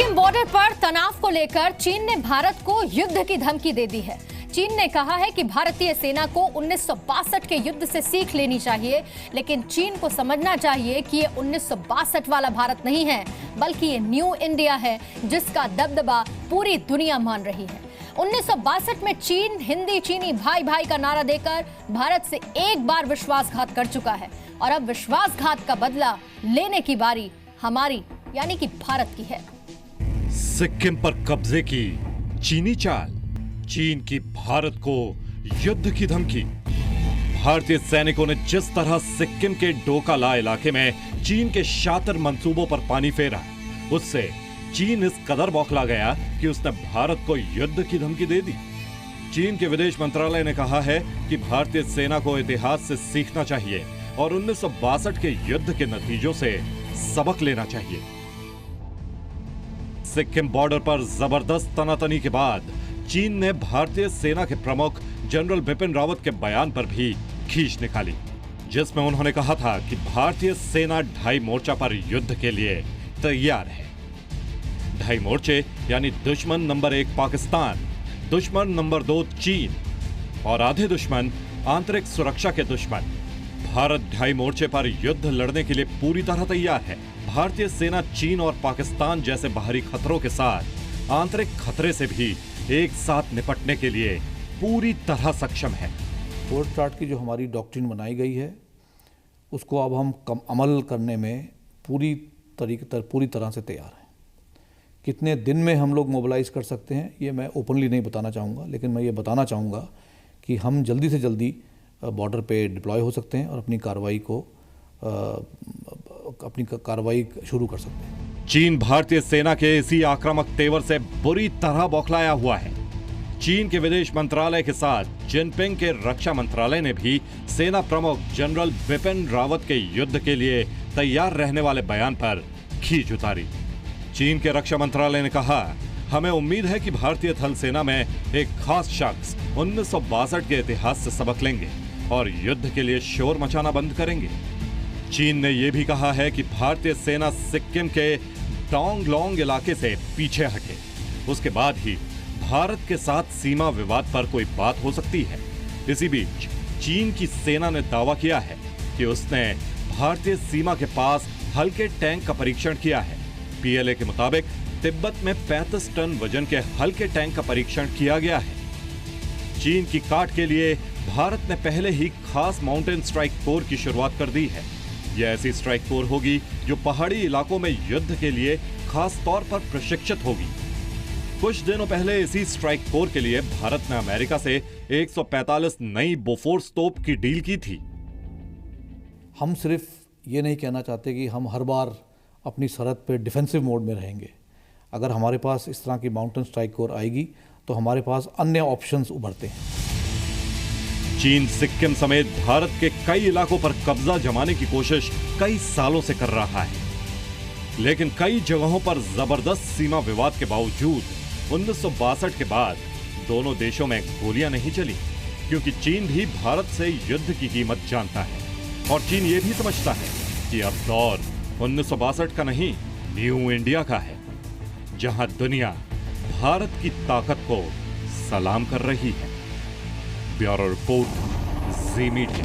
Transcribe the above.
Sikkim border पर तनाव को लेकर चीन ने भारत को युद्ध की धमकी दे दी है। चीन ने कहा है कि भारतीय सेना को 1962 के युद्ध से सीख लेनी चाहिए, लेकिन चीन को समझना चाहिए कि ये 1962 वाला भारत नहीं है, बल्कि ये न्यू इंडिया है जिसका दबदबा पूरी दुनिया मान रही है। 1962 में चीन हिंदी चीनी भाई भाई का नारा देकर भारत से एक बार विश्वासघात कर चुका है और अब विश्वासघात का बदला लेने की बारी हमारी यानी कि भारत की है। सिक्किम पर कब्जे की चीनी चाल, चीन की भारत को युद्ध की धमकी। भारतीय सैनिकों ने जिस तरह सिक्किम के डोकाला इलाके में चीन के शातिर मंसूबों पर पानी फेरा, उससे चीन इस कदर बौखला गया कि उसने भारत को युद्ध की धमकी दे दी। चीन के विदेश मंत्रालय ने कहा है कि भारतीय सेना को इतिहास से सीखना चाहिए और 1962 के युद्ध के नतीजों से सबक लेना चाहिए। सिक्किम बॉर्डर पर जबरदस्त तनातनी के बाद चीन ने भारतीय सेना के प्रमुख जनरल बिपिन रावत के बयान पर भी खींच निकाली, जिसमें उन्होंने कहा था कि भारतीय सेना 2.5 मोर्चा पर युद्ध के लिए तैयार है। 2.5 मोर्चे यानी दुश्मन नंबर 1 पाकिस्तान, दुश्मन नंबर 2 चीन और आधे दुश्मन आंतरिक सुरक्षा के दुश्मन। भारत 2.5 मोर्चे पर युद्ध लड़ने के लिए पूरी तरह तैयार है। भारतीय सेना चीन और पाकिस्तान जैसे बाहरी खतरों के साथ आंतरिक खतरे से भी एक साथ निपटने के लिए पूरी तरह सक्षम है। 4 स्टार्ट की जो हमारी डॉक्ट्रिन बनाई गई है उसको अब हम अमल करने में पूरी तरह से तैयार हैं। कितने दिन में हम लोग मोबिलाइज कर सकते हैं ये मैं ओपनली नहीं बताना चाहूँगा, लेकिन मैं ये बताना चाहूँगा कि हम जल्दी से जल्दी बॉर्डर पे डिप्लॉय हो सकते हैं और अपनी कार्रवाई शुरू कर सकते हैं। चीन भारतीय सेना के इसी आक्रामक तेवर से बुरी तरह बौखलाया हुआ है। चीन के विदेश मंत्रालय के साथ जिनपिंग के रक्षा मंत्रालय ने भी सेना प्रमुख जनरल बिपिन रावत के युद्ध के लिए तैयार रहने वाले बयान पर खींच उतारी। चीन के रक्षा मंत्रालय ने कहा, हमें उम्मीद है कि भारतीय थल सेना में एक खास शख्स 1962 के इतिहास से सबक लेंगे और युद्ध के लिए शोर मचाना बंद करेंगे। चीन ने यह भी कहा है कि भारतीय सेना सिक्किम के डोंगलोंग इलाके से पीछे हटे, उसके बाद ही भारत के साथ सीमा विवाद पर कोई बात हो सकती है। इसी बीच चीन की सेना ने दावा किया है कि उसने भारतीय सीमा के पास हल्के टैंक का परीक्षण किया है। पीएलए के मुताबिक तिब्बत में 35 टन वजन के हल्के टैंक का परीक्षण किया गया है। चीन की काट के लिए भारत ने पहले ही खास माउंटेन स्ट्राइक कोर की शुरुआत कर दी है। यह ऐसी स्ट्राइक कोर होगी जो पहाड़ी इलाकों में युद्ध के लिए खास तौर पर प्रशिक्षित होगी। कुछ दिनों पहले इसी स्ट्राइक कोर के लिए भारत ने अमेरिका से 145 नई बोफोर्स तोप की डील की थी। हम सिर्फ ये नहीं कहना चाहते कि हम हर बार अपनी सरहद पे डिफेंसिव मोड में रहेंगे। अगर हमारे पास इस तरह की माउंटेन स्ट्राइक कोर आएगी तो हमारे पास अन्य ऑप्शंस उभरते हैं। चीन सिक्किम समेत भारत के कई इलाकों पर कब्जा जमाने की कोशिश कई सालों से कर रहा है, लेकिन कई जगहों पर जबरदस्त सीमा विवाद के बावजूद 1962 के बाद दोनों देशों में गोलियां नहीं चली, क्योंकि चीन भी भारत से युद्ध की कीमत जानता है और चीन ये भी समझता है कि अब दौर 1962 का नहीं, न्यू इंडिया का है, जहां दुनिया भारत की ताकत को सलाम कर रही है। ब्यूरो रिपोर्ट, जी मीडिया।